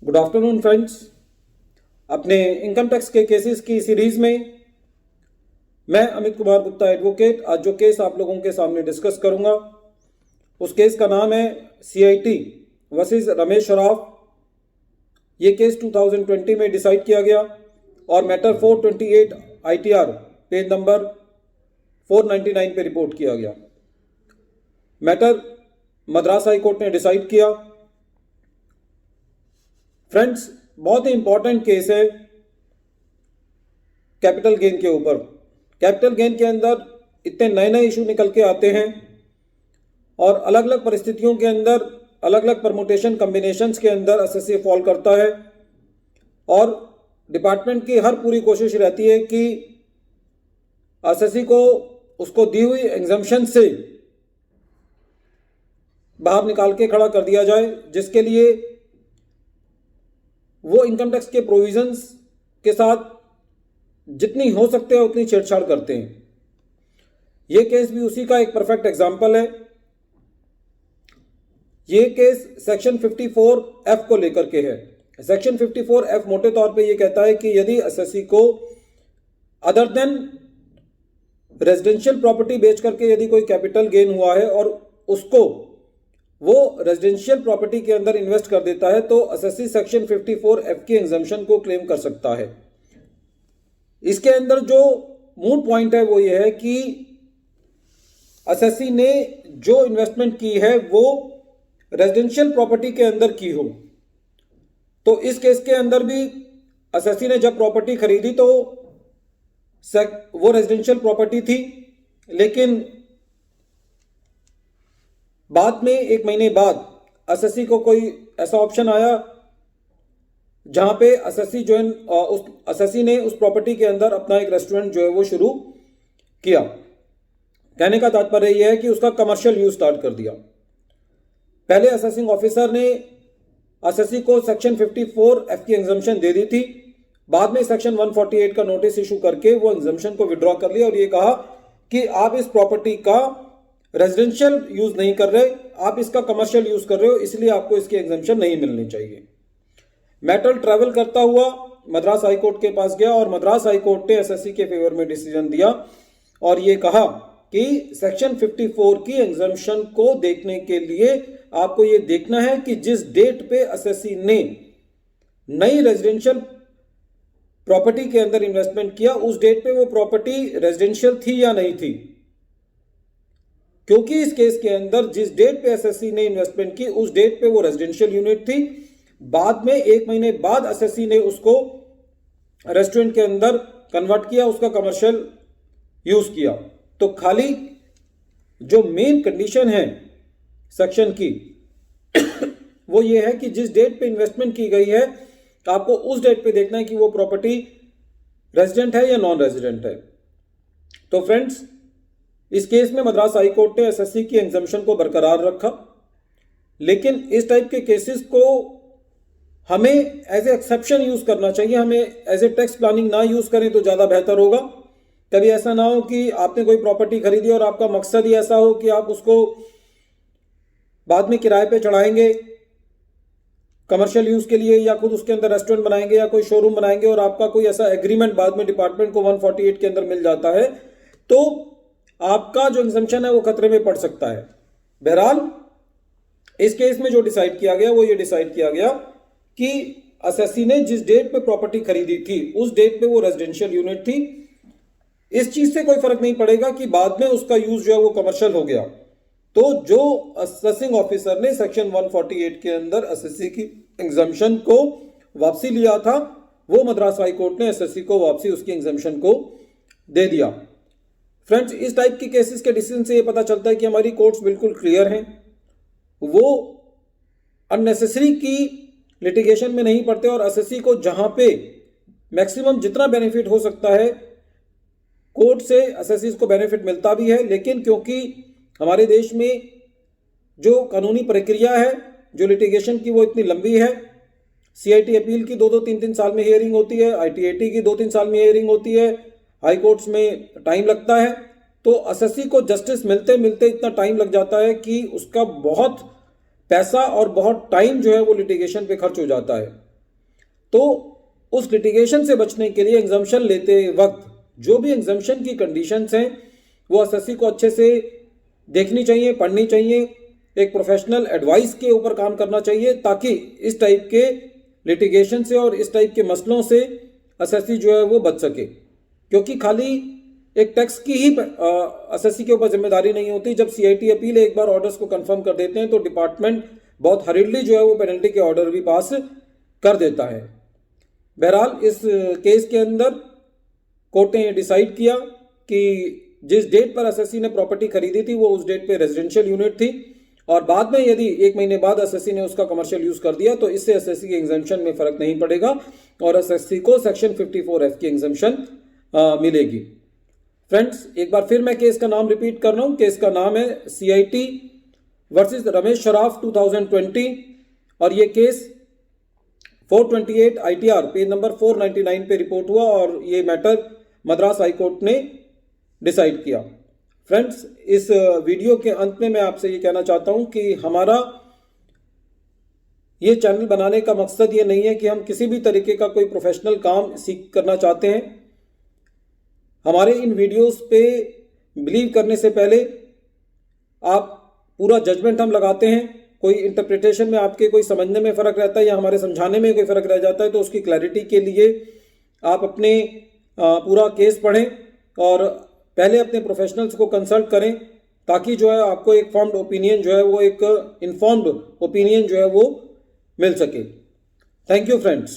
Good afternoon friends. अपने income tax के cases की सीरीज में मैं अमित कुमार गुप्ता एडवोकेट आज जो केस आप लोगों के सामने डिस्कस करूंगा उस केस का नाम है CIT वर्सेस रमेश शराफ। ये केस 2020 में डिसाइड किया गया और मैटर 428 ITR पेज नंबर 499 पे रिपोर्ट किया गया। मैटर मद्रास हाई कोर्ट ने डिसाइड किया। फ्रेंड्स, बहुत ही इंपॉर्टेंट केस है कैपिटल गेन के ऊपर। कैपिटल गेन के अंदर इतने नए नए इशू निकल के आते हैं और अलग अलग परिस्थितियों के अंदर अलग अलग परमुटेशन कम्बिनेशंस के अंदर एसएससी फॉल करता है और डिपार्टमेंट की हर पूरी कोशिश रहती है कि एसएससी को उसको दी हुई एग्जम्पशन से बाहर निकाल के खड़ा कर दिया जाए, जिसके लिए वो इनकम टैक्स के प्रोविजंस के साथ जितनी हो सकते हैं उतनी छेड़छाड़ करते हैं। ये केस भी उसी का एक परफेक्ट एग्जाम्पल है। ये केस सेक्शन 54F को लेकर के है। सेक्शन 54F मोटे तौर पे ये कहता है कि यदि एसएससी को अदर देन रेजिडेंशियल प्रॉपर्टी बेच करके यदि कोई कैपिटल गेन हुआ है और उसको वो रेजिडेंशियल प्रॉपर्टी के अंदर इन्वेस्ट कर देता है तो एसएससी सेक्शन 54F की एग्जम्पशन को क्लेम कर सकता है। इसके अंदर जो मूल पॉइंट है वो ये है कि एसएससी ने जो इन्वेस्टमेंट की है वो रेजिडेंशियल प्रॉपर्टी के अंदर की हो। तो इस केस के अंदर भी एसएससी ने जब प्रॉपर्टी खरीदी तो वो रेजिडेंशियल प्रॉपर्टी थी, लेकिन बाद में 1 महीने बाद एसएससी को कोई ऐसा ऑप्शन आया जहां पे एसएससी ने उस प्रॉपर्टी के अंदर अपना एक रेस्टोरेंट जो है वो शुरू किया। कहने का तात्पर्य यह है कि उसका कमर्शियल यूज स्टार्ट कर दिया। पहले असेसिंग ऑफिसर ने एसएससी को सेक्शन 54F की एग्जम्पशन दे दी थी, बाद में सेक्शन 148 का नोटिस इशू करके वो एग्जम्पशन को विड्रॉ कर लिया और ये कहा कि आप इस प्रॉपर्टी का रेजिडेंशियल यूज नहीं कर रहे, आप इसका कमर्शियल यूज कर रहे हो, इसलिए आपको इसकी एग्जम्पशन नहीं मिलनी चाहिए। मैटर ट्रैवल करता हुआ मद्रास हाई कोर्ट के पास गया और मद्रास हाई कोर्ट ने एसएससी के फेवर में डिसीजन दिया और ये कहा कि सेक्शन 54 की एग्जम्पशन को देखने के लिए आपको ये देखना है कि जिस डेट पे एसएससी ने नई रेजिडेंशियल प्रॉपर्टी के अंदर इन्वेस्टमेंट किया उस डेट पे वो प्रॉपर्टी रेजिडेंशियल थी या नहीं थी। क्योंकि इस केस के अंदर जिस डेट पे एसएससी ने इन्वेस्टमेंट की उस डेट पे वो रेजिडेंशियल यूनिट थी, बाद में 1 महीने बाद एसएससी ने उसको रेस्टोरेंट के अंदर कन्वर्ट किया, उसका कमर्शियल यूज किया। तो खाली जो मेन कंडीशन है सेक्शन की वो ये है कि जिस डेट पे इन्वेस्टमेंट की गई है आपको उस डेट पे देखना है कि वो प्रॉपर्टी रेजिडेंट है या नॉन रेजिडेंट है। तो फ्रेंड्स, इस केस में मद्रास हाई कोर्ट ने एसएससी की एग्जम्पशन को बरकरार रखा, लेकिन इस टाइप के केसेस को हमें एज ए एक्सेप्शन यूज करना चाहिए। हमें एज ए टैक्स प्लानिंग ना यूज करें तो ज्यादा बेहतर होगा। कभी ऐसा ना हो कि आपने कोई प्रॉपर्टी खरीदी और आपका मकसद ही ऐसा हो कि आप उसको बाद में किराए पे चढ़ाएंगे कमर्शियल यूज के लिए, या खुद उसके अंदर रेस्टोरेंट बनाएंगे या कोई शोरूम बनाएंगे और आपका कोई ऐसा एग्रीमेंट बाद में डिपार्टमेंट को 148 के अंदर मिल जाता है तो आपका जो एग्जम्पशन है वो खतरे में पड़ सकता है। बहरहाल इस केस में जो डिसाइड किया गया वो ये डिसाइड किया गया कि एसएससी ने जिस डेट पे प्रॉपर्टी खरीदी थी उस डेट पे वो रेजिडेंशियल यूनिट थी। इस चीज से कोई फर्क नहीं पड़ेगा कि बाद में उसका यूज जो है वो कमर्शियल हो गया। तो जो असेसिंग ऑफिसर ने सेक्शन 148 के अंदर एसएससी की एग्जम्पशन को वापसी लिया था वो मद्रास हाई कोर्ट ने एसएससी को वापसी उसकी एग्जम्पशन को दे दिया। फ्रेंड्स, इस टाइप के केसेस के डिसीजन से ये पता चलता है कि हमारी कोर्ट्स बिल्कुल क्लियर हैं, वो अननेसेसरी की लिटिगेशन में नहीं पड़ते और एसएससी को जहां पे मैक्सिमम जितना बेनिफिट हो सकता है कोर्ट से एसएससी को बेनिफिट मिलता भी है। लेकिन क्योंकि हमारे देश में जो कानूनी प्रक्रिया है जो लिटिगेशन की वो इतनी लंबी है, CIT अपील की 2-2, 3-3 साल में हियरिंग होती है, ITAT की 2-3 साल में हियरिंग होती है, हाई कोर्ट्स में टाइम लगता है, तो एसएससी को जस्टिस मिलते मिलते इतना टाइम लग जाता है कि उसका बहुत पैसा और बहुत टाइम जो है वो लिटिगेशन पे खर्च हो जाता है। तो उस लिटिगेशन से बचने के लिए एग्जाम्शन लेते वक्त जो भी एग्जाम्शन की कंडीशंस हैं वो एसएससी को अच्छे से देखनी चाहिए, पढ़नी चाहिए, एक प्रोफेशनल एडवाइस के ऊपर काम करना चाहिए, ताकि इस टाइप के लिटिगेशन से और इस टाइप के मसलों से एसएससी जो है वो बच सके। क्योंकि खाली एक टैक्स की ही एसएससी के ऊपर जिम्मेदारी नहीं होती। जब सीआईटी अपील एक बार ऑर्डर्स को कंफर्म कर देते हैं तो डिपार्टमेंट बहुत हरिडली जो है वो पेनल्टी के ऑर्डर भी पास कर देता है। बहरहाल इस केस के अंदर कोर्ट ने डिसाइड किया कि जिस डेट पर एसएससी ने प्रॉपर्टी खरीदी थी वो उस डेट पे रेजिडेंशियल यूनिट थी, और बाद में यदि 1 महीने बाद एसएससी ने उसका कमर्शियल यूज कर दिया तो इससे एसएससी के एग्जाम्शन में फर्क नहीं पड़ेगा और एसएससी को सेक्शन 54F की एग्जाम्शन मिलेगी। फ्रेंड्स, एक बार फिर मैं केस का नाम रिपीट कर रहा हूं। केस का नाम है सीआईटी वर्सेस रमेश शराफ 2020 और ये केस 428 ITR पेज नंबर 499 पे रिपोर्ट हुआ और ये मैटर मद्रास हाई कोर्ट ने डिसाइड किया। फ्रेंड्स, इस वीडियो के अंत में मैं आपसे ये कहना चाहता हूं कि हमारा ये चैनल बनाने का मकसद ये नहीं है कि हम किसी भी तरीके का कोई प्रोफेशनल काम सीख करना चाहते हैं। हमारे इन वीडियोस पे बिलीव करने से पहले आप पूरा जजमेंट हम लगाते हैं। कोई इंटरप्रिटेशन में आपके कोई समझने में फ़र्क रहता है या हमारे समझाने में कोई फ़र्क रह जाता है तो उसकी क्लैरिटी के लिए आप अपने पूरा केस पढ़ें और पहले अपने प्रोफेशनल्स को कंसल्ट करें, ताकि जो है आपको एक फॉर्म्ड ओपिनियन जो है वो एक इन्फॉर्म्ड ओपिनियन जो है वो मिल सके। Thank you friends.